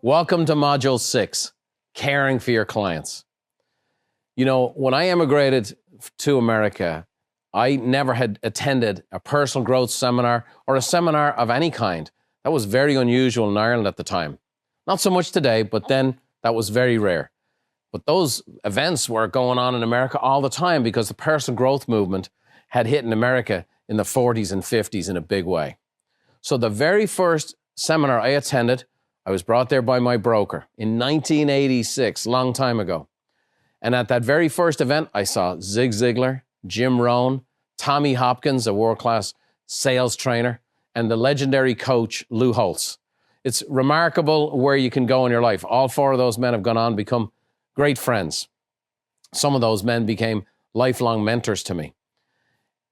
Welcome to Module 6, Caring for Your Clients. You know, when I immigrated to America, I never had attended a personal growth seminar or a seminar of any kind. That was very unusual in Ireland at the time. Not so much today, but then that was very rare. But those events were going on in America all the time because the personal growth movement had hit in America in the 40s and 50s in a big way. So the very first seminar I attended, I was brought there by my broker in 1986, long time ago. And at that very first event, I saw Zig Ziglar, Jim Rohn, Tommy Hopkins, a world-class sales trainer, and the legendary coach, Lou Holtz. It's remarkable where you can go in your life. All four of those men have gone on to become great friends. Some of those men became lifelong mentors to me.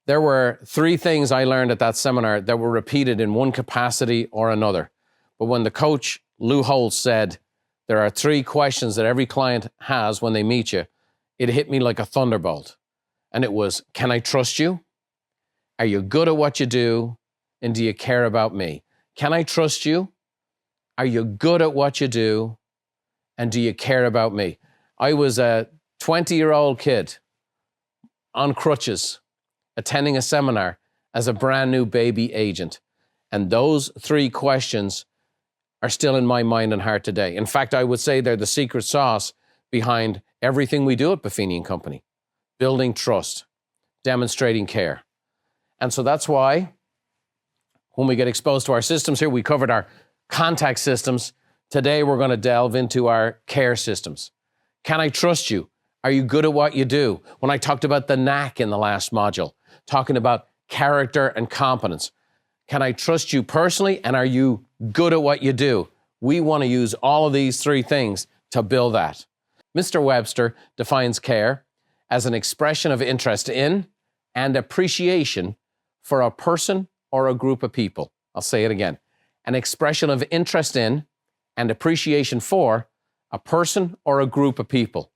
There were three things I learned at that seminar that were repeated in one capacity or another. But when the coach, Lou Holtz, said, there are three questions that every client has when they meet you, it hit me like a thunderbolt. And it was, can I trust you? Are you good at what you do? And do you care about me? Can I trust you? Are you good at what you do? And do you care about me? I was a 20-year-old kid on crutches attending a seminar as a brand new baby agent. And those three questions are still in my mind and heart today. In fact, I would say they're the secret sauce behind everything we do at Buffini & Company. Building trust, demonstrating care. And so that's why when we get exposed to our systems here, we covered our contact systems. Today, we're going to delve into our care systems. Can I trust you? Are you good at what you do? When I talked about the knack in the last module, talking about character and competence. Can I trust you personally? And are you good at what you do? We want to use all of these three things to build that. Mr. Webster defines care as an expression of interest in and appreciation for a person or a group of people. I'll say it again. An expression of interest in and appreciation for a person or a group of people.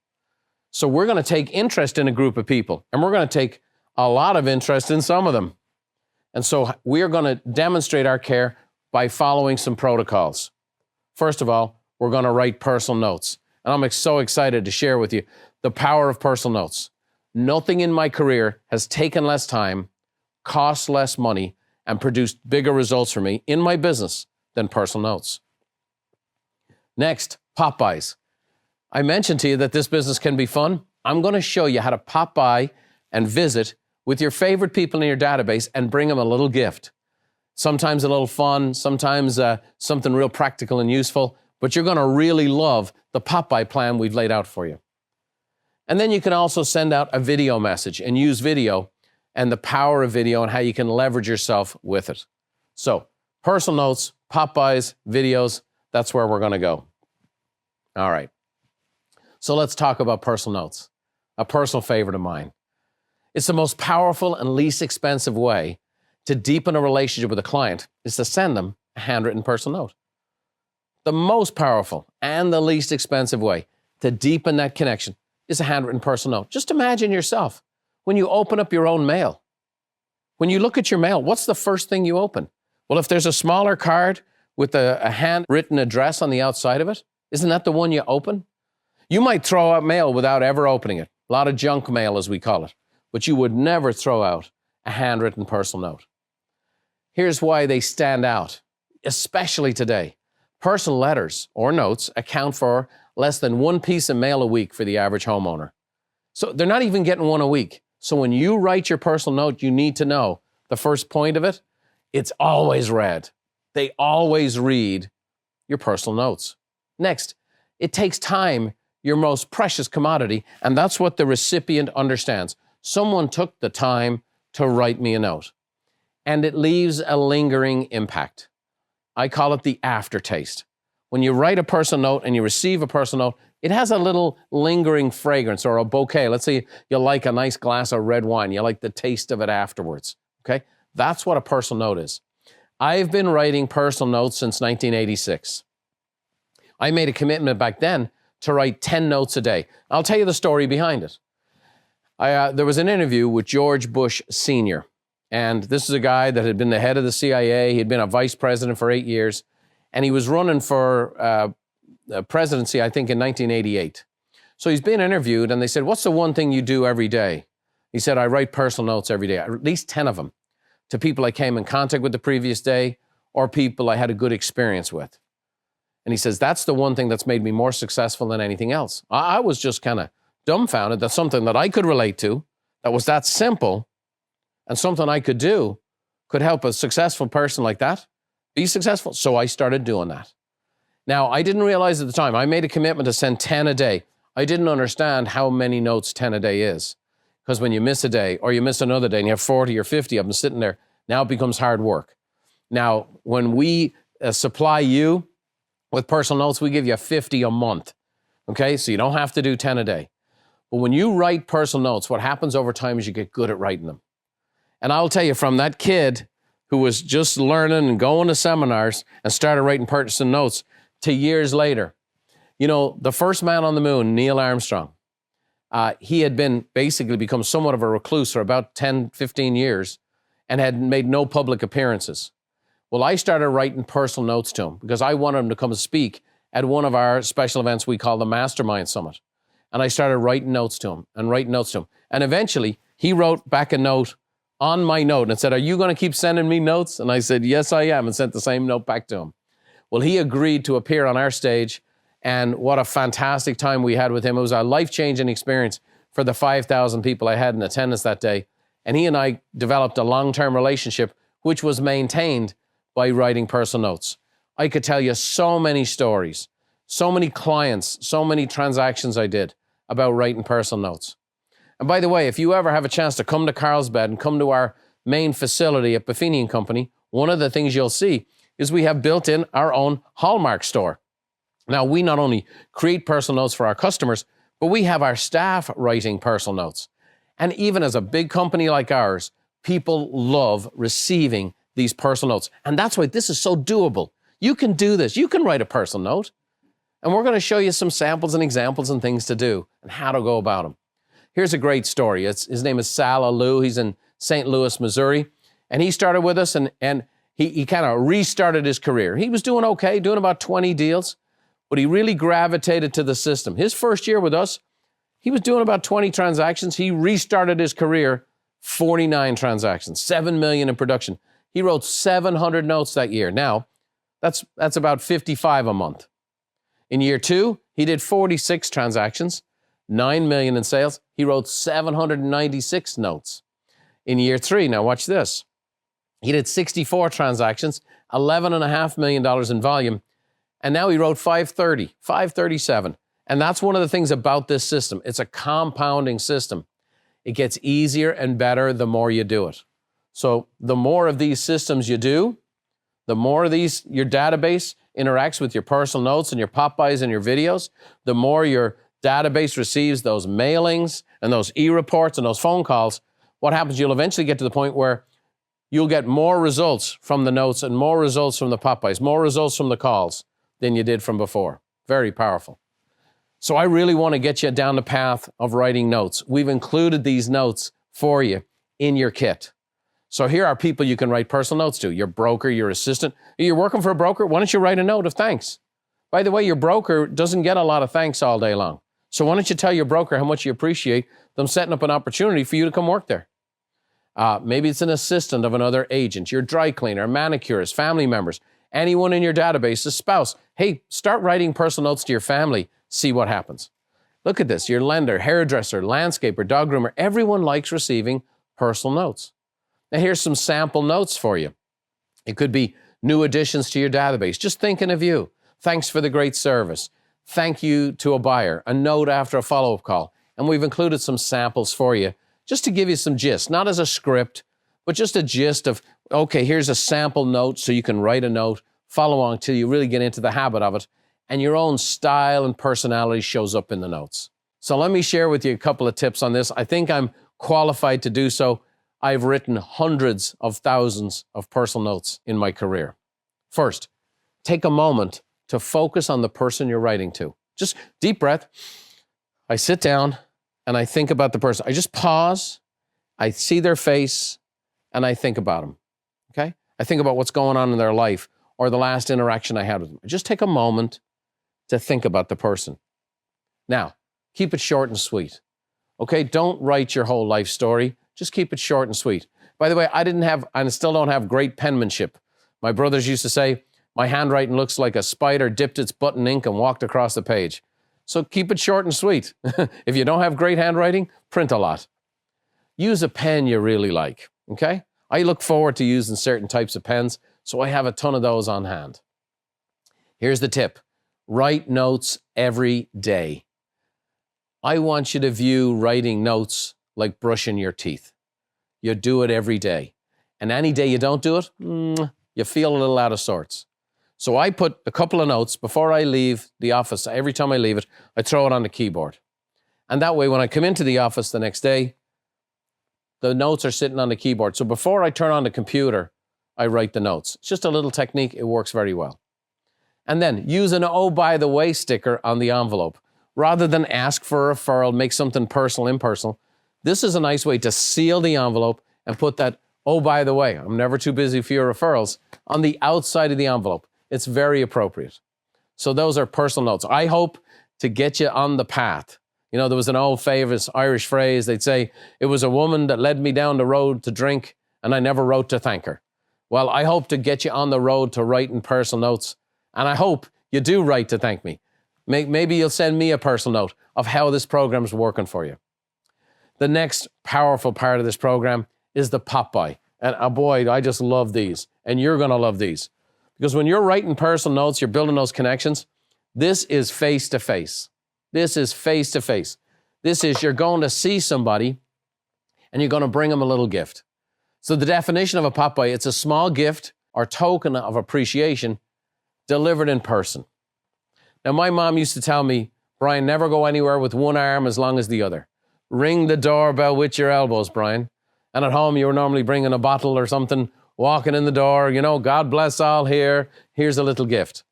So we're going to take interest in a group of people, and we're going to take a lot of interest in some of them. And so we are going to demonstrate our care by following some protocols. First of all, we're going to write personal notes. And I'm so excited to share with you the power of personal notes. Nothing in my career has taken less time, cost less money, and produced bigger results for me in my business than personal notes. Next, pop buys. I mentioned to you that this business can be fun. I'm going to show you how to pop by and visit with your favorite people in your database and bring them a little gift. Sometimes a little fun, sometimes something real practical and useful, but you're going to really love the pop-by plan we've laid out for you. And then you can also send out a video message and use video and the power of video and how you can leverage yourself with it. So, personal notes, pop-bys, videos, that's where we're going to go. All right. So let's talk about personal notes, a personal favorite of mine. It's the most powerful and least expensive way to deepen a relationship with a client is to send them a handwritten personal note. The most powerful and the least expensive way to deepen that connection is a handwritten personal note. Just imagine yourself when you open up your own mail. When you look at your mail, what's the first thing you open? Well, if there's a smaller card with a handwritten address on the outside of it, isn't that the one you open? You might throw out mail without ever opening it. A lot of junk mail, as we call it. But you would never throw out a handwritten personal note. Here's why they stand out, especially today. Personal letters or notes account for less than one piece of mail a week for the average homeowner. So they're not even getting one a week. So when you write your personal note, you need to know the first point of it, it's always read. They always read your personal notes. Next, it takes time, your most precious commodity, and that's what the recipient understands. Someone took the time to write me a note, and it leaves a lingering impact. I call it the aftertaste. When you write a personal note and you receive a personal note, it has a little lingering fragrance or a bouquet. Let's say you like a nice glass of red wine. You like the taste of it afterwards, okay? That's what a personal note is. I've been writing personal notes since 1986. I made a commitment back then to write 10 notes a day. I'll tell you the story behind it. There was an interview with George Bush Sr., and this is a guy that had been the head of the CIA. He'd been a vice president for 8 years, and he was running for presidency, I think, in 1988. So he's being interviewed, and they said, what's the one thing you do every day? He said, I write personal notes every day, at least 10 of them, to people I came in contact with the previous day or people I had a good experience with. And he says, that's the one thing that's made me more successful than anything else. I was just kind of dumbfounded that something that I could relate to, that was that simple, and something I could do could help a successful person like that be successful. So I started doing that. Now, I didn't realize at the time, I made a commitment to send 10 a day. I didn't understand how many notes 10 a day is. Because when you miss a day or you miss another day and you have 40 or 50 of them sitting there, now it becomes hard work. Now, when we supply you with personal notes, we give you 50 a month. Okay, so you don't have to do 10 a day. But when you write personal notes, what happens over time is you get good at writing them. And I'll tell you, from that kid who was just learning and going to seminars and started writing personal notes to years later, you know, the first man on the moon, Neil Armstrong, he had basically become somewhat of a recluse for about 10, 15 years and had made no public appearances. Well, I started writing personal notes to him because I wanted him to come and speak at one of our special events we call the Mastermind Summit. And I started writing notes to him. And eventually, he wrote back a note on my note and said, are you going to keep sending me notes? And I said, yes, I am, and sent the same note back to him. Well, he agreed to appear on our stage, and what a fantastic time we had with him. It was a life-changing experience for the 5,000 people I had in attendance that day. And he and I developed a long-term relationship, which was maintained by writing personal notes. I could tell you so many stories, so many clients, so many transactions I did about writing personal notes. And by the way, if you ever have a chance to come to Carlsbad and come to our main facility at Buffini & Company, one of the things you'll see is we have built in our own Hallmark store. Now, we not only create personal notes for our customers, but we have our staff writing personal notes. And even as a big company like ours, people love receiving these personal notes. And that's why this is so doable. You can do this. You can write a personal note. And we're going to show you some samples and examples and things to do and how to go about them. Here's a great story. His name is Sal Alou. He's in St. Louis, Missouri. And he started with us and he kind of restarted his career. He was doing okay, doing about 20 deals, but he really gravitated to the system. His first year with us, he was doing about 20 transactions. He restarted his career, 49 transactions, 7 million in production. He wrote 700 notes that year. Now, that's about 55 a month. In year 2, he did 46 transactions, 9 million in sales. He wrote 796 notes. In year 3, now watch this. He did 64 transactions, $11.5 million in volume, and now he wrote 537. And that's one of the things about this system. It's a compounding system. It gets easier and better the more you do it. So the more of these systems you do, the more of these your database interacts with your personal notes and your pop-bys and your videos, the more your database receives those mailings and those e-reports and those phone calls. What happens, you'll eventually get to the point where you'll get more results from the notes and more results from the pop-bys, more results from the calls than you did from before. Very powerful. So I really want to get you down the path of writing notes. We've included these notes for you in your kit. So here are people you can write personal notes to. Your broker, your assistant. You're working for a broker, why don't you write a note of thanks? By the way, your broker doesn't get a lot of thanks all day long. So why don't you tell your broker how much you appreciate them setting up an opportunity for you to come work there? Maybe it's an assistant of another agent, your dry cleaner, manicurist, family members, anyone in your database, a spouse. Hey, start writing personal notes to your family. See what happens. Look at this. Your lender, hairdresser, landscaper, dog groomer, everyone likes receiving personal notes. Now here's some sample notes for you. It could be new additions to your database. Just thinking of you. Thanks for the great service. Thank you to a buyer. A note after a follow-up call. And we've included some samples for you just to give you some gist, not as a script, but just a gist of, okay, here's a sample note so you can write a note, follow along till you really get into the habit of it, and your own style and personality shows up in the notes. So let me share with you a couple of tips on this. I think I'm qualified to do so. I've written hundreds of thousands of personal notes in my career. First, take a moment to focus on the person you're writing to. Just deep breath. I sit down and I think about the person. I just pause, I see their face, and I think about them, okay? I think about what's going on in their life or the last interaction I had with them. I just take a moment to think about the person. Now, keep it short and sweet. Okay, don't write your whole life story. Just keep it short and sweet. By the way, I didn't have, and still don't have great penmanship. My brothers used to say, my handwriting looks like a spider dipped its butt in ink and walked across the page. So keep it short and sweet. If you don't have great handwriting, print a lot. Use a pen you really like, okay? I look forward to using certain types of pens, so I have a ton of those on hand. Here's the tip. Write notes every day. I want you to view writing notes like brushing your teeth. You do it every day. And any day you don't do it, you feel a little out of sorts. So I put a couple of notes before I leave the office. Every time I leave it, I throw it on the keyboard. And that way, when I come into the office the next day, the notes are sitting on the keyboard. So before I turn on the computer, I write the notes. It's just a little technique. It works very well. And then use an "oh, by the way" sticker on the envelope. Rather than ask for a referral, make something personal, impersonal. This is a nice way to seal the envelope and put that "oh, by the way, I'm never too busy for your referrals" on the outside of the envelope. It's very appropriate. So those are personal notes. I hope to get you on the path. You know, there was an old famous Irish phrase. They'd say, it was a woman that led me down the road to drink, and I never wrote to thank her. Well, I hope to get you on the road to writing personal notes, and I hope you do write to thank me. Maybe you'll send me a personal note of how this program's working for you. The next powerful part of this program is the pop-by. And boy, I just love these, and you're going to love these. Because when you're writing personal notes, you're building those connections, this is face-to-face. This is face-to-face. This is you're going to see somebody and you're going to bring them a little gift. So the definition of a pop-by, it's a small gift or token of appreciation delivered in person. Now, my mom used to tell me, Brian, never go anywhere with one arm as long as the other. Ring the doorbell with your elbows, Brian. And at home, you were normally bringing a bottle or something, walking in the door, you know, God bless all here. Here's a little gift.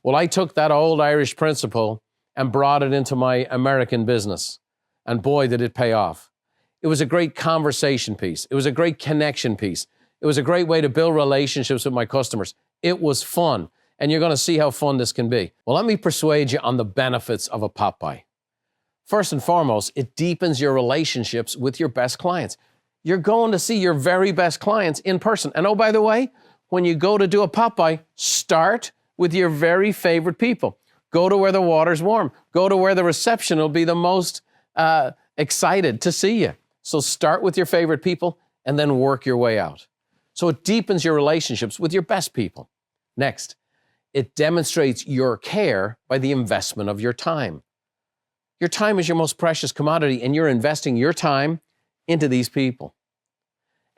Well, I took that old Irish principle and brought it into my American business. And boy, did it pay off. It was a great conversation piece. It was a great connection piece. It was a great way to build relationships with my customers. It was fun. And you're going to see how fun this can be. Well, let me persuade you on the benefits of a pop-by. First and foremost, it deepens your relationships with your best clients. You're going to see your very best clients in person. And oh, by the way, when you go to do a pop-by, start with your very favorite people. Go to where the water's warm. Go to where the reception will be the most excited to see you. So start with your favorite people and then work your way out. So it deepens your relationships with your best people. Next, it demonstrates your care by the investment of your time. Your time is your most precious commodity, and you're investing your time into these people.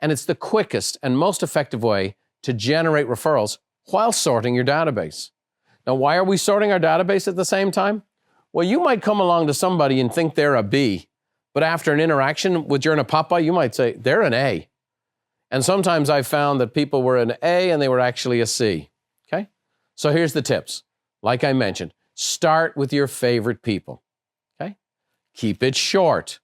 And it's the quickest and most effective way to generate referrals while sorting your database. Now, why are we sorting our database at the same time? Well, you might come along to somebody and think they're a B, but after an interaction with you're in a pop-by, you might say they're an A. And sometimes I've found that people were an A and they were actually a C. Okay? So here's the tips. Like I mentioned, start with your favorite people. Okay? Keep it short.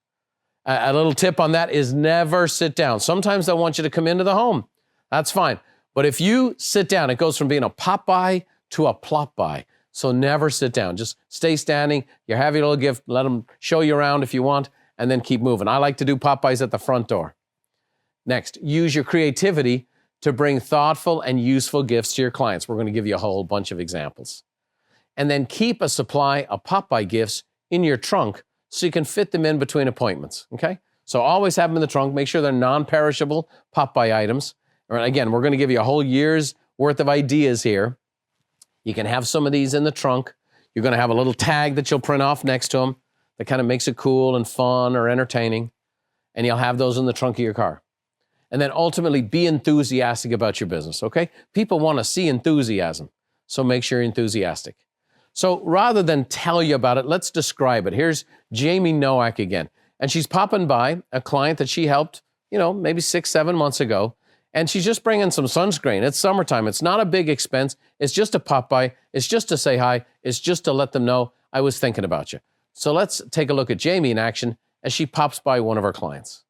A little tip on that is never sit down. Sometimes they'll want you to come into the home. That's fine. But if you sit down, it goes from being a pop-by to a plop-by. So never sit down. Just stay standing. You have your little gift. Let them show you around if you want, and then keep moving. I like to do pop-bys at the front door. Next, use your creativity to bring thoughtful and useful gifts to your clients. We're going to give you a whole bunch of examples. And then keep a supply of pop-by gifts in your trunk so you can fit them in between appointments, okay? So always have them in the trunk. Make sure they're non-perishable pop-by items. And again, we're going to give you a whole year's worth of ideas here. You can have some of these in the trunk. You're going to have a little tag that you'll print off next to them that kind of makes it cool and fun or entertaining. And you'll have those in the trunk of your car. And then ultimately be enthusiastic about your business, okay? People want to see enthusiasm, so make sure you're enthusiastic. So rather than tell you about it, let's describe it. Here's Jamie Nowak again. And she's popping by a client that she helped, maybe 6-7 months ago. And she's just bringing some sunscreen. It's summertime. It's not a big expense. It's just a pop-by. It's just to say hi. It's just to let them know I was thinking about you. So let's take a look at Jamie in action as she pops by one of our clients.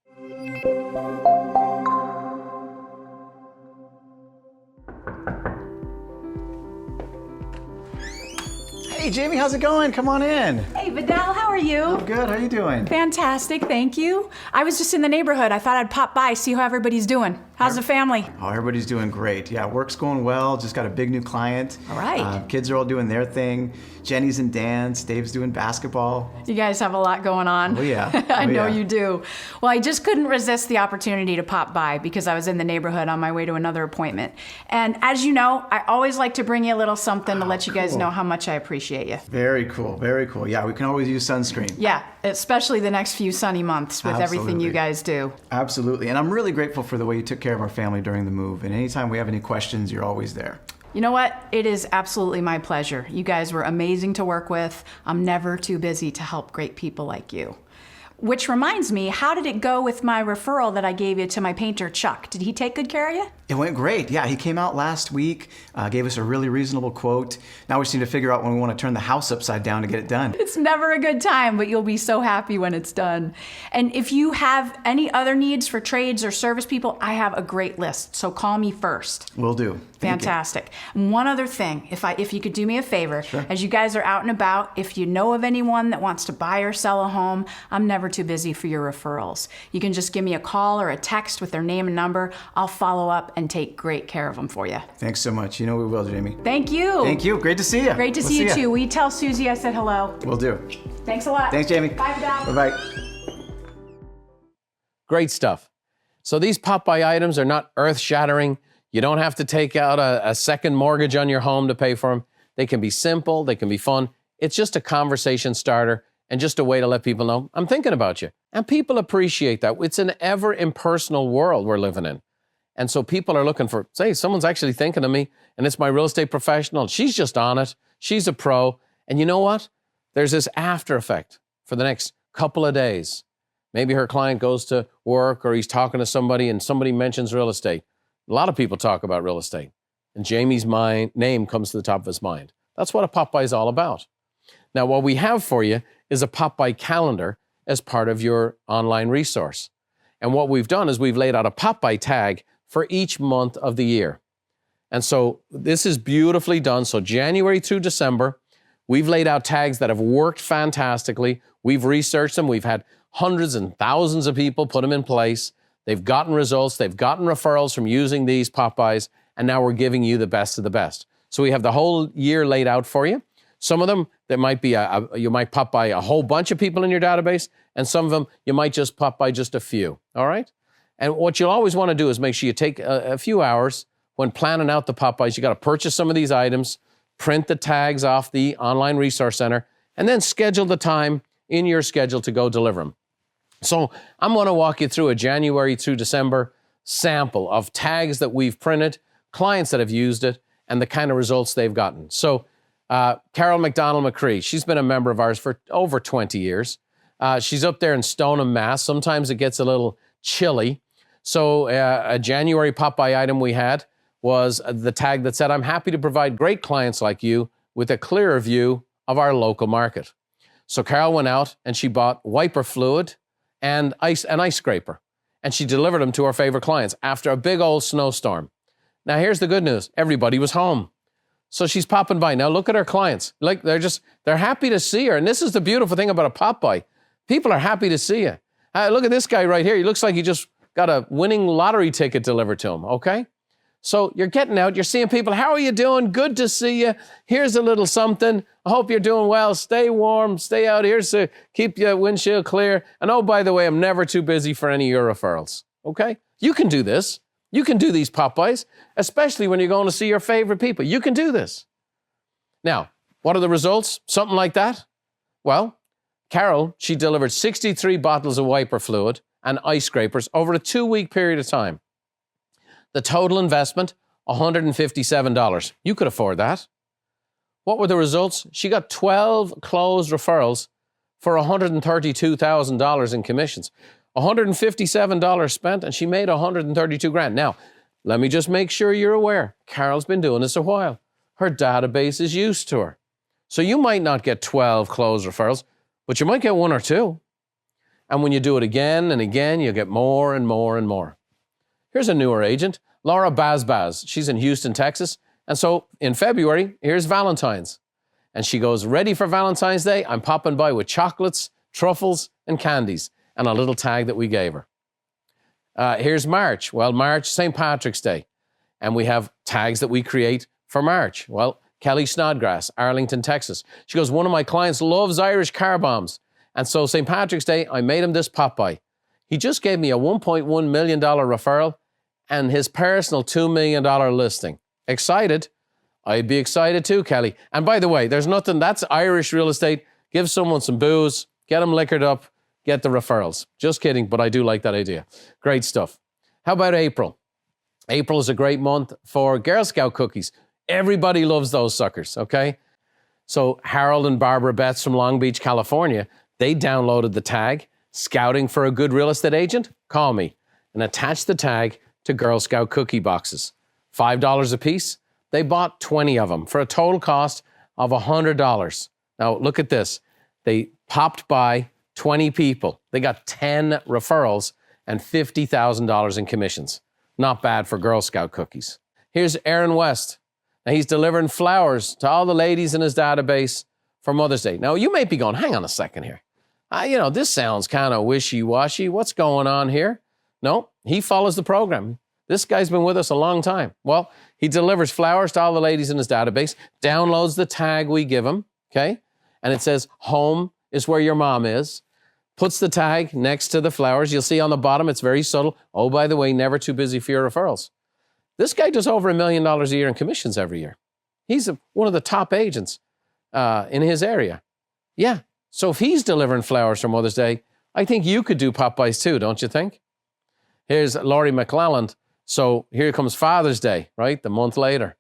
Hey, Jamie, how's it going? Come on in. Hey, Vidal, how are you? I'm good. How you doing? Fantastic, thank you. I was just in the neighborhood. I thought I'd pop by, see how everybody's doing. How's the family? Oh, everybody's doing great. Yeah, work's going well. Just got a big new client. All right. Kids are all doing their thing. Jenny's in dance. Dave's doing basketball. You guys have a lot going on. Oh, yeah. I know yeah. you do. Well, I just couldn't resist the opportunity to pop by because I was in the neighborhood on my way to another appointment. And as you know, I always like to bring you a little something to let you guys cool. know how much I appreciate you. Very cool. Very cool. Yeah, we can always use sunscreen. Yeah, especially the next few sunny months with everything you guys do. Absolutely. And I'm really grateful for the way you took care of our family during the move. And anytime we have any questions, you're always there. You know what? It is absolutely my pleasure. You guys were amazing to work with. I'm never too busy to help great people like you. Which reminds me, how did it go with my referral that I gave you to my painter, Chuck? Did he take good care of you? It went great. Yeah, he came out last week, gave us a really reasonable quote. Now we just need to figure out when we want to turn the house upside down to get it done. It's never a good time, but you'll be so happy when it's done. And if you have any other needs for trades or service people, I have a great list, so call me first. Will do. Thank Fantastic. And one other thing, if you could do me a favor, Sure. as you guys are out and about, if you know of anyone that wants to buy or sell a home, I'm never too busy for your referrals. You can just give me a call or a text with their name and number. I'll follow up and take great care of them for you. Thanks so much. You know we will, Jamie. Thank you. Thank you. Great to see you. Great to see you too. Will you tell Susie I said hello? Will do. Thanks a lot. Thanks, Jamie. Bye, Vidal. Bye-bye. Great stuff. So these pop-by items are not earth-shattering. You don't have to take out a second mortgage on your home to pay for them. They can be simple. They can be fun. It's just a conversation starter and just a way to let people know, I'm thinking about you. And people appreciate that. It's an ever impersonal world we're living in. And so people are looking for, say, someone's actually thinking of me, and it's my real estate professional. She's just on it. She's a pro. And you know what? There's this after effect for the next couple of days. Maybe her client goes to work or he's talking to somebody and somebody mentions real estate. A lot of people talk about real estate. And Jamie's name comes to the top of his mind. That's what a pop-by is all about. Now, what we have for you is a pop-by calendar as part of your online resource. And what we've done is we've laid out a pop-by tag for each month of the year. And so this is beautifully done. So January through December, we've laid out tags that have worked fantastically. We've researched them. We've had hundreds and thousands of people put them in place. They've gotten results. They've gotten referrals from using these pop-bys. And now we're giving you the best of the best. So we have the whole year laid out for you. Some of them, there might be you might pop by a whole bunch of people in your database, and some of them, you might just pop by just a few, all right? And what you'll always want to do is make sure you take a few hours when planning out the pop-bys. You got to purchase some of these items, print the tags off the online resource center, and then schedule the time in your schedule to go deliver them. So I'm going to walk you through a January through December sample of tags that we've printed, clients that have used it, and the kind of results they've gotten. So Carol McDonald McCree, she's been a member of ours for over 20 years. She's up there in Stoneham, Mass. Sometimes it gets a little chilly. So a January pop-by item we had was the tag that said, I'm happy to provide great clients like you with a clearer view of our local market. So Carol went out and she bought wiper fluid and an ice scraper. And she delivered them to her favorite clients after a big old snowstorm. Now here's the good news. Everybody was home. So she's popping by. Now look at her clients. Like they're happy to see her. And this is the beautiful thing about a pop-by. People are happy to see you. Look at this guy right here. He looks like he just got a winning lottery ticket delivered to him, okay? So you're getting out, you're seeing people. How are you doing? Good to see you. Here's a little something. I hope you're doing well. Stay warm. Stay out here to keep your windshield clear. And oh, by the way, I'm never too busy for any of your referrals, okay? You can do this. You can do these pop-bys, especially when you're going to see your favorite people. You can do this. Now, what are the results? Something like that? Well, Carol, she delivered 63 bottles of wiper fluid and ice scrapers over a 2-week period of time. The total investment, $157. You could afford that. What were the results? She got 12 closed referrals for $132,000 in commissions. $157 spent, and she made $132,000. Now, let me just make sure you're aware. Carol's been doing this a while. Her database is used to her. So you might not get 12 closed referrals, but you might get 1 or 2. And when you do it again and again, you get more and more and more. Here's a newer agent, Laura Bazbaz. She's in Houston, Texas. And so in February, here's Valentine's. And she goes, ready for Valentine's Day? I'm popping by with chocolates, truffles, and candies, and a little tag that we gave her. Here's March. Well, March, St. Patrick's Day. And we have tags that we create for March. Well, Kelly Snodgrass, Arlington, Texas. She goes, one of my clients loves Irish car bombs. And so St. Patrick's Day, I made him this Popeye. He just gave me a $1.1 million referral and his personal $2 million listing. Excited? I'd be excited too, Kelly. And by the way, there's nothing, that's Irish real estate. Give someone some booze, get them liquored up, get the referrals. Just kidding, but I do like that idea. Great stuff. How about April? April is a great month for Girl Scout cookies. Everybody loves those suckers, okay? So Harold and Barbara Betts from Long Beach, California, they downloaded the tag, Scouting for a Good Real Estate Agent? Call me, and attach the tag to Girl Scout cookie boxes. $5 a piece. They bought 20 of them for a total cost of $100. Now, look at this. They popped by 20 people. They got 10 referrals and $50,000 in commissions. Not bad for Girl Scout cookies. Here's Aaron West. Now, he's delivering flowers to all the ladies in his database for Mother's Day. Now, you may be going, hang on a second here. This sounds kind of wishy-washy. What's going on here? No, he follows the program. This guy's been with us a long time. Well, he delivers flowers to all the ladies in his database, downloads the tag we give him, okay? And it says, home is where your mom is. Puts the tag next to the flowers. You'll see on the bottom, it's very subtle. Oh, by the way, never too busy for your referrals. This guy does over $1 million a year in commissions every year. He's one of the top agents in his area. Yeah, so if he's delivering flowers for Mother's Day, I think you could do Popeyes too, don't you think? Here's Laurie McClelland. So here comes Father's Day, right? The month later.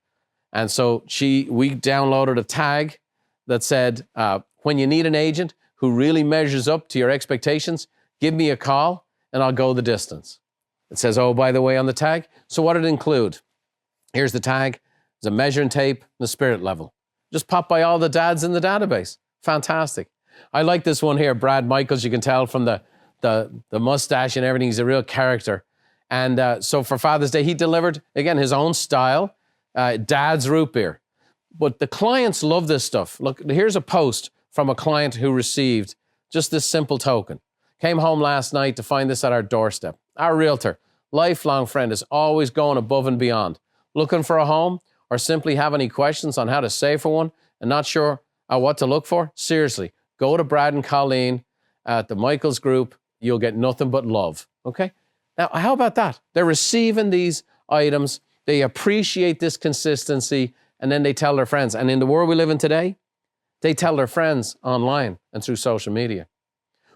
And so we downloaded a tag that said, when you need an agent who really measures up to your expectations, give me a call and I'll go the distance. It says, oh, by the way, on the tag. So what did it include? Here's the tag. There's a measuring tape and a spirit level. Just pop by all the dads in the database. Fantastic. I like this one here, Brad Michaels. You can tell from the mustache and everything. He's a real character. And so for Father's Day, he delivered, again, his own style, Dad's Root Beer. But the clients love this stuff. Look, here's a post from a client who received just this simple token. Came home last night to find this at our doorstep. Our realtor, lifelong friend, is always going above and beyond. Looking for a home or simply have any questions on how to save for one and not sure what to look for? Seriously, go to Brad and Colleen at the Michaels Group. You'll get nothing but love, okay? Now, how about that? They're receiving these items. They appreciate this consistency, and then they tell their friends. And in the world we live in today, they tell their friends online and through social media.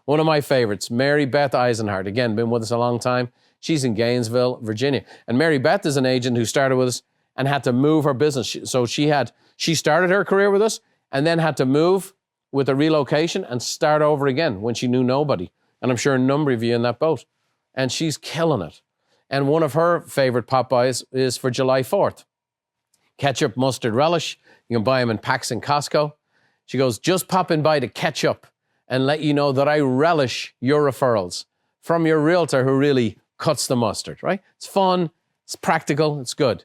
One of my favorites, Mary Beth Eisenhart, again, been with us a long time. She's in Gainesville, Virginia. And Mary Beth is an agent who started with us and had to move her business. So she started her career with us and then had to move with a relocation and start over again when she knew nobody. And I'm sure a number of you in that boat. And she's killing it. And one of her favorite Popeyes is for July 4th. Ketchup, mustard, relish. You can buy them in packs in Costco. She goes, just popping by to catch up and let you know that I relish your referrals from your realtor who really cuts the mustard, right? It's fun, it's practical, it's good.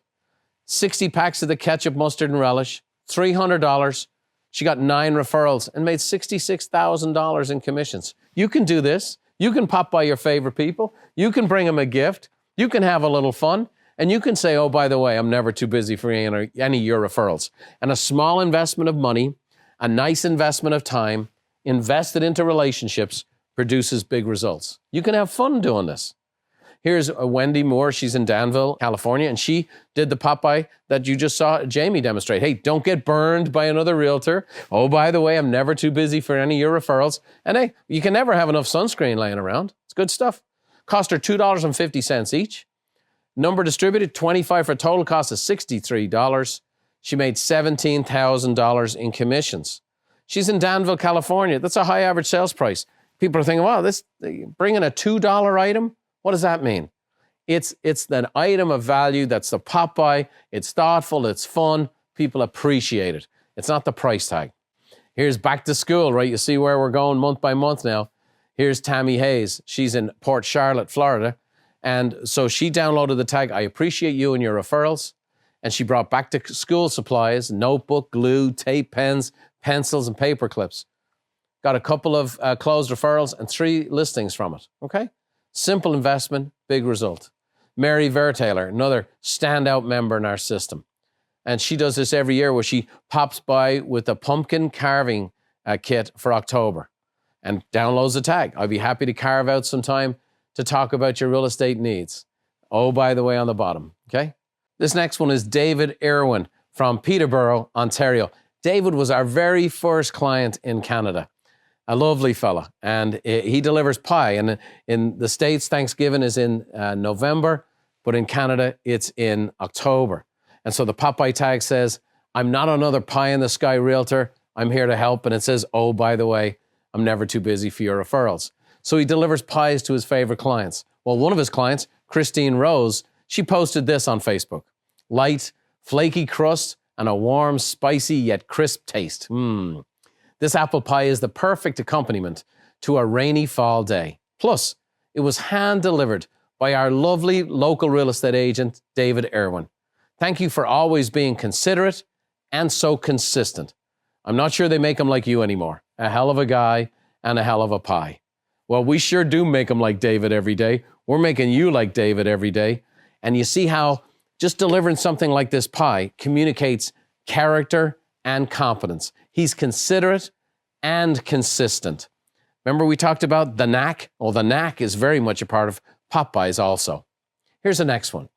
60 packs of the ketchup, mustard, and relish, $300. She got 9 referrals and made $66,000 in commissions. You can do this. You can pop by your favorite people. You can bring them a gift. You can have a little fun. And you can say, oh, by the way, I'm never too busy for any of your referrals. And a small investment of money, a nice investment of time, invested into relationships, produces big results. You can have fun doing this. Here's Wendy Moore. She's in Danville, California, and she did the Popeye that you just saw Jamie demonstrate. Hey, don't get burned by another realtor. Oh, by the way, I'm never too busy for any of your referrals. And hey, you can never have enough sunscreen laying around. It's good stuff. Cost her $2.50 each. Number distributed, 25 for a total cost of $63. She made $17,000 in commissions. She's in Danville, California. That's a high average sales price. People are thinking, wow, bringing a $2 item? What does that mean? It's that item of value that's the Popeye. It's thoughtful, it's fun. People appreciate it. It's not the price tag. Here's back to school, right? You see where we're going month by month now. Here's Tammy Hayes. She's in Port Charlotte, Florida. And so she downloaded the tag, I appreciate you and your referrals. And she brought back to school supplies, notebook, glue, tape, pens, pencils and paper clips. Got a couple of closed referrals and 3 listings from it, okay? Simple investment, big result. Mary Vertaler, another standout member in our system. And she does this every year where she pops by with a pumpkin carving kit for October and downloads the tag. I'd be happy to carve out some time to talk about your real estate needs. Oh, by the way, on the bottom, okay? This next one is David Irwin from Peterborough, Ontario. David was our very first client in Canada. A lovely fella, and he delivers pie. And in the States, Thanksgiving is in November, but in Canada, it's in October. And so the Popeye tag says, I'm not another pie-in-the-sky realtor. I'm here to help. And it says, oh, by the way, I'm never too busy for your referrals. So he delivers pies to his favorite clients. Well, one of his clients, Christine Rose, she posted this on Facebook. Light, flaky crust, and a warm, spicy, yet crisp taste. This apple pie is the perfect accompaniment to a rainy fall day. Plus, it was hand-delivered by our lovely local real estate agent, David Irwin. Thank you for always being considerate and so consistent. I'm not sure they make them like you anymore. A hell of a guy and a hell of a pie. Well, we sure do make them like David every day. We're making you like David every day. And you see how just delivering something like this pie communicates character and competence. He's considerate and consistent. Remember we talked about the knack? Well, the knack is very much a part of Popeyes also. Here's the next one.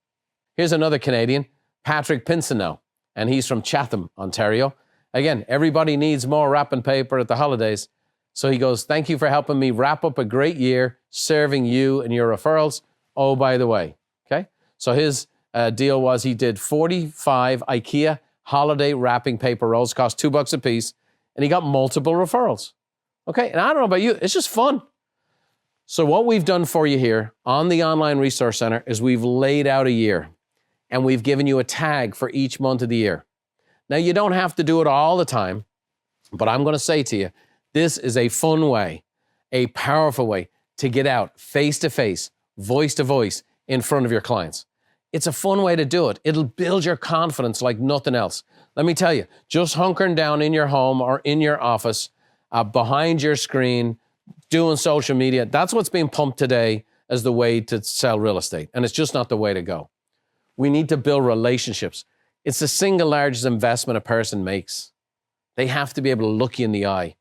Here's another Canadian, Patrick Pinsonneau, and he's from Chatham, Ontario. Again, everybody needs more wrapping paper at the holidays. So he goes, thank you for helping me wrap up a great year serving you and your referrals. Oh, by the way, okay? So his deal was he did 45 IKEA holiday wrapping paper rolls, cost $2 a piece, and he got multiple referrals. Okay, and I don't know about you, it's just fun. So what we've done for you here on the Online Resource Center is we've laid out a year, and we've given you a tag for each month of the year. Now, you don't have to do it all the time, but I'm going to say to you, this is a fun way, a powerful way to get out face-to-face, voice-to-voice in front of your clients. It's a fun way to do it. It'll build your confidence like nothing else. Let me tell you, just hunkering down in your home or in your office, behind your screen, doing social media, that's what's being pumped today as the way to sell real estate. And it's just not the way to go. We need to build relationships. It's the single largest investment a person makes. They have to be able to look you in the eye.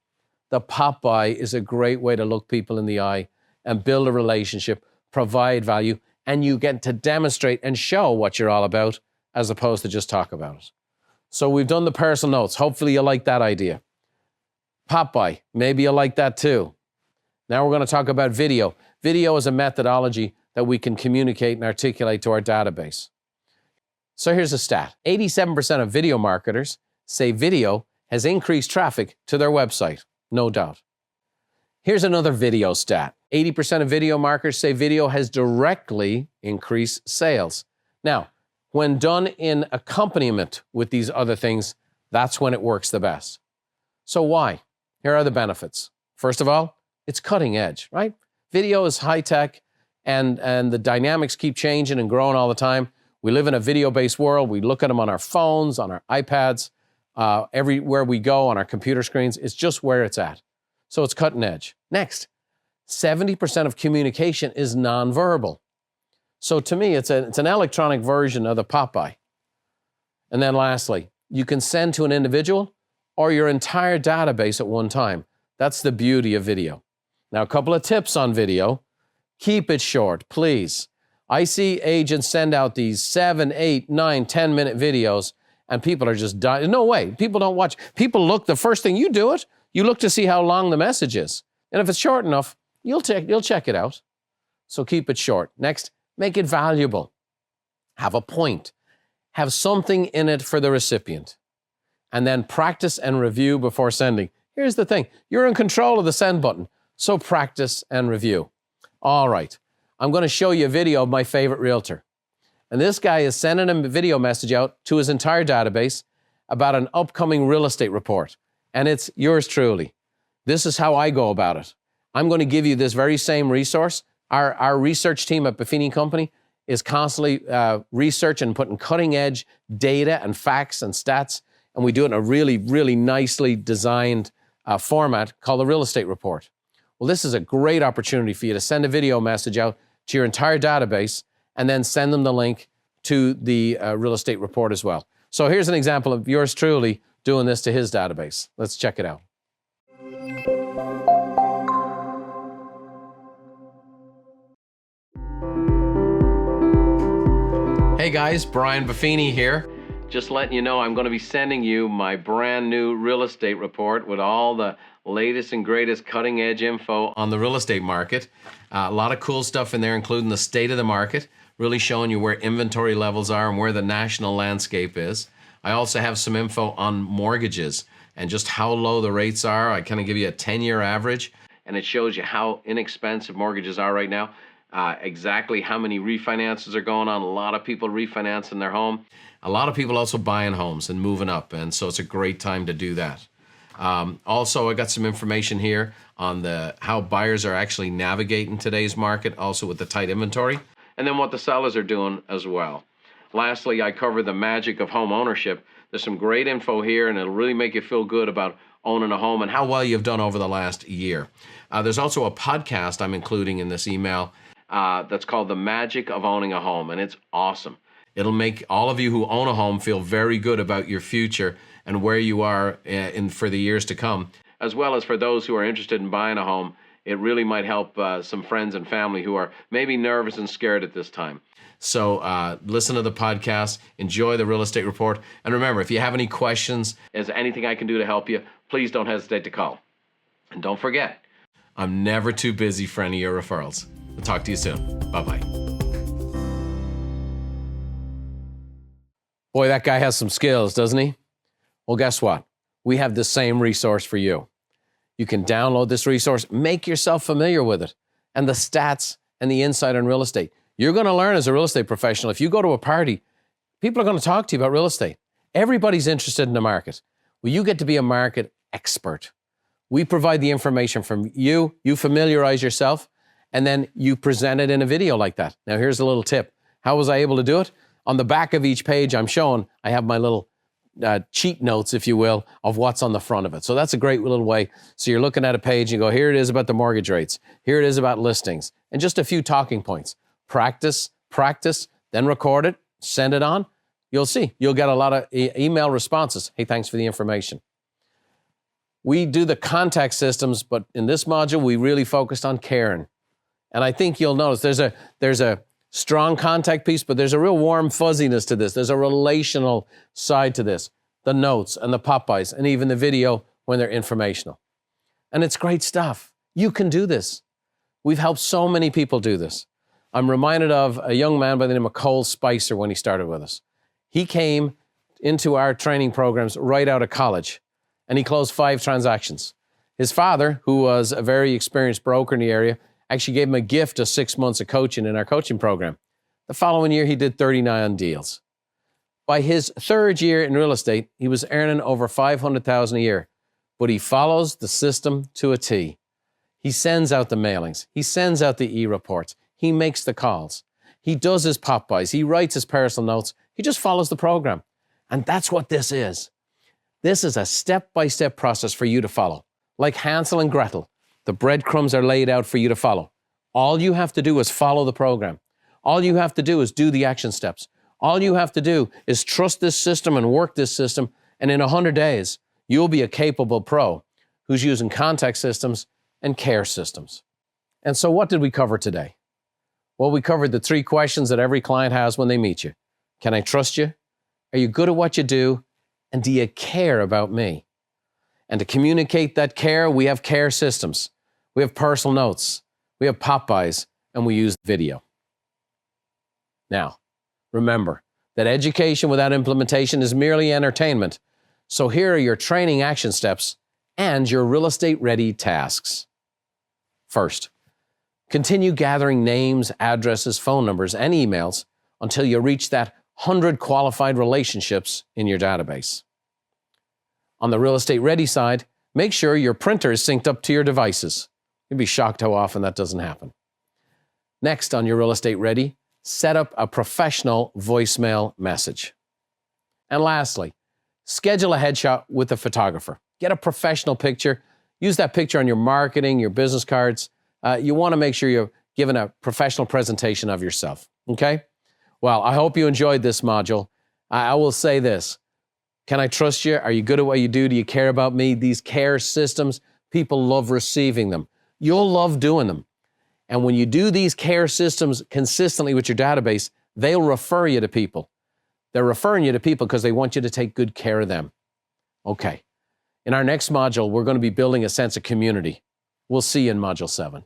The Popeye is a great way to look people in the eye and build a relationship, provide value, and you get to demonstrate and show what you're all about as opposed to just talk about it. So we've done the personal notes. Hopefully you like that idea. Popeye, maybe you like that too. Now we're going to talk about video. Video is a methodology that we can communicate and articulate to our database. So here's a stat. 87% of video marketers say video has increased traffic to their website. No doubt. Here's another video stat. 80% of video marketers say video has directly increased sales. Now, when done in accompaniment with these other things, that's when it works the best. So why? Here are the benefits. First of all, it's cutting edge, right? Video is high tech and the dynamics keep changing and growing all the time. We live in a video-based world. We look at them on our phones, on our iPads, everywhere we go on our computer screens. It's just where it's at. So it's cutting edge. Next, 70% of communication is nonverbal. So to me, it's an electronic version of the Popeye. And then lastly, you can send to an individual or your entire database at one time. That's the beauty of video. Now, a couple of tips on video. Keep it short, please. I see agents send out these 7, 8, 9, 10-minute videos, and people are just dying. No way. People don't watch. People look, the first thing you do it, you look to see how long the message is. And if it's short enough, you'll check it out. So keep it short. Next, make it valuable. Have a point. Have something in it for the recipient. And then practice and review before sending. Here's the thing. You're in control of the send button. So practice and review. All right. I'm going to show you a video of my favorite realtor. And this guy is sending a video message out to his entire database about an upcoming real estate report. And it's yours truly. This is how I go about it. I'm going to give you this very same resource. Our research team at Buffini Company is constantly researching and putting cutting edge data and facts and stats and we do it in a really, really nicely designed format called a real estate report. Well, this is a great opportunity for you to send a video message out to your entire database and then send them the link to the real estate report as well. So here's an example of yours truly doing this to his database. Let's check it out. Hey guys, Brian Buffini here. Just letting you know I'm going to be sending you my brand new real estate report with all the latest and greatest cutting edge info on the real estate market. A lot of cool stuff in there, including the state of the market, really showing you where inventory levels are and where the national landscape is. I also have some info on mortgages and just how low the rates are. I kind of give you a 10-year average, and it shows you how inexpensive mortgages are right now. Exactly how many refinances are going on. A lot of people refinancing their home. A lot of people also buying homes and moving up, and so it's a great time to do that. Also, I got some information here on how buyers are actually navigating today's market, also with the tight inventory, and then what the sellers are doing as well. Lastly, I cover the magic of home ownership. There's some great info here, and it'll really make you feel good about owning a home and how well you've done over the last year. There's also a podcast I'm including in this email that's called The Magic of Owning a Home, and it's awesome. It'll make all of you who own a home feel very good about your future and where you are for the years to come, as well as for those who are interested in buying a home. It really might help some friends and family who are maybe nervous and scared at this time. So listen to the podcast, enjoy the real estate report, and remember, if you have any questions, is there anything I can do to help you, please don't hesitate to call. And don't forget, I'm never too busy for any of your referrals. I'll talk to you soon. Bye-bye. Boy, that guy has some skills, doesn't he? Well, guess what? We have the same resource for you. You can download this resource, make yourself familiar with it, and the stats and the insight on real estate. You're going to learn as a real estate professional. If you go to a party, people are going to talk to you about real estate. Everybody's interested in the market. Well, you get to be a market expert. We provide the information from you. You familiarize yourself, and then you present it in a video like that. Now, here's a little tip. How was I able to do it? On the back of each page I'm showing, I have my little cheat notes, if you will, of what's on the front of it. So that's a great little way. So you're looking at a page and you go, here it is about the mortgage rates. Here it is about listings. And just a few talking points. Practice, then record it, send it on. You'll see. You'll get a lot of email responses. Hey, thanks for the information. We do the contact systems, but in this module, we really focused on caring. And I think you'll notice there's a strong contact piece, but there's a real warm fuzziness to this. There's a relational side to this. The notes and the pop-bys and even the video when they're informational. And it's great stuff. You can do this. We've helped so many people do this. I'm reminded of a young man by the name of Cole Spicer when he started with us. He came into our training programs right out of college, and he closed 5 transactions. His father, who was a very experienced broker in the area, actually gave him a gift of 6 months of coaching in our coaching program. The following year, he did 39 deals. By his 3rd year in real estate, he was earning over $500,000 a year, but he follows the system to a T. He sends out the mailings. He sends out the e-reports. He makes the calls. He does his pop-bys. He writes his personal notes. He just follows the program. And that's what this is. This is a step-by-step process for you to follow. Like Hansel and Gretel, the breadcrumbs are laid out for you to follow. All you have to do is follow the program. All you have to do is do the action steps. All you have to do is trust this system and work this system, and in 100 days, you'll be a capable pro who's using contact systems and care systems. And so what did we cover today? Well, we covered the 3 questions that every client has when they meet you. Can I trust you? Are you good at what you do? And do you care about me? And to communicate that care, we have care systems. We have personal notes. We have pop-bys, and we use video. Now, remember that education without implementation is merely entertainment. So here are your training action steps and your real estate ready tasks. First, continue gathering names, addresses, phone numbers, and emails until you reach that 100 qualified relationships in your database. On the real estate ready side, make sure your printer is synced up to your devices. You'd be shocked how often that doesn't happen. Next, on your real estate ready, set up a professional voicemail message. And lastly, schedule a headshot with a photographer. Get a professional picture. Use that picture on your marketing, your business cards. You want to make sure you're giving a professional presentation of yourself, okay? Well, I hope you enjoyed this module. I will say this. Can I trust you? Are you good at what you do? Do you care about me? These care systems, people love receiving them. You'll love doing them. And when you do these care systems consistently with your database, they'll refer you to people. They're referring you to people because they want you to take good care of them. Okay. In our next module, we're going to be building a sense of community. We'll see you in Module 7.